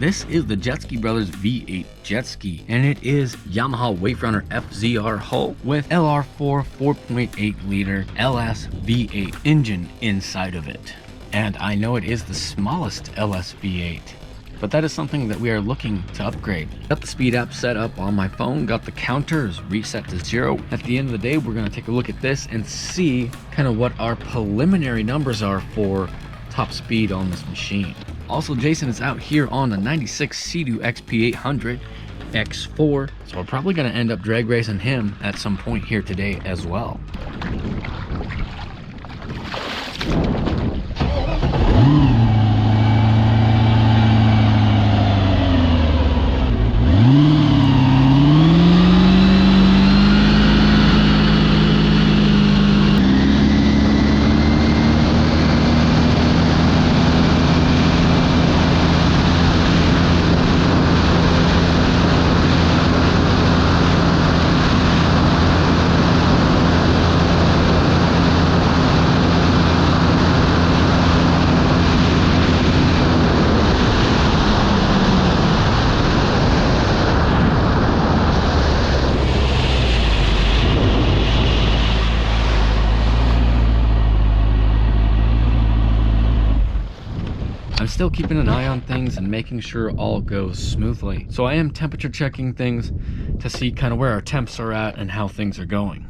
This is the JetSki Brothers V8 jet ski, and it is Yamaha waverunner FZR hull with LR4 4.8 liter LS V8 engine inside of it. And I know it is the smallest LS V8, but that is something that we are looking to upgrade. Got the speed app set up on my phone, got the counters reset to 0. At the end of the day, we're going to take a look at this and see kind of what our preliminary numbers are for top speed on this machine. Also, Jason is out here on a 96 Sea-Doo XP800 X4, so we're probably going to end up drag racing him at some point here today as well. I'm still keeping an eye on things and making sure all goes smoothly. So I am temperature checking things to see kind of where our temps are at and how things are going.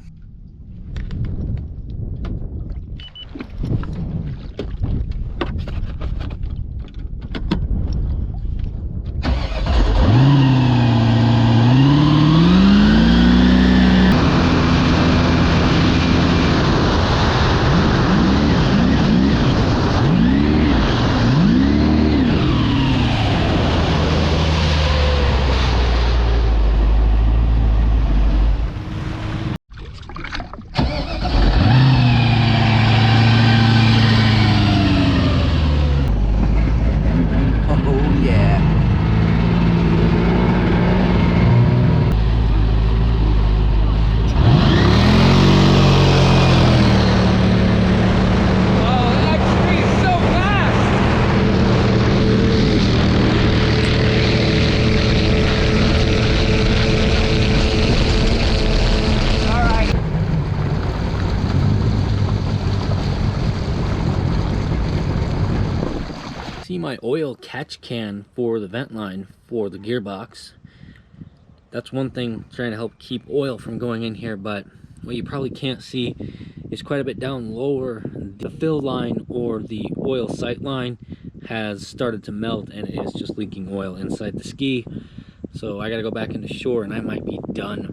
See my oil catch can for the vent line for the gearbox. That's one thing, trying to help keep oil from going in here, but what you probably can't see is quite a bit down lower. The fill line or the oil sight line has started to melt and it is just leaking oil inside the ski. So I gotta go back into shore and I might be done.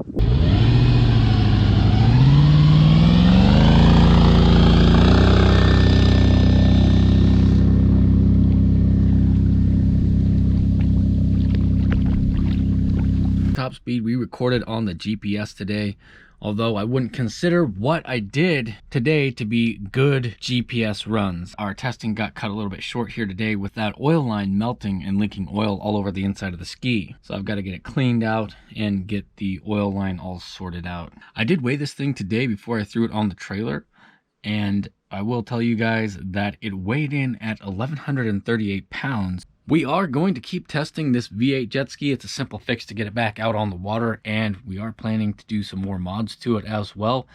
Top speed we recorded on the GPS today, although I wouldn't consider what I did today to be good GPS runs. Our testing got cut a little bit short here today with that oil line melting and leaking oil all over the inside of the ski. So I've got to get it cleaned out and get the oil line all sorted out. I did weigh this thing today before I threw it on the trailer, and I will tell you guys that it weighed in at 1,138 pounds. We are going to keep testing this V8 jet ski. It's a simple fix to get it back out on the water, and we are planning to do some more mods to it as well.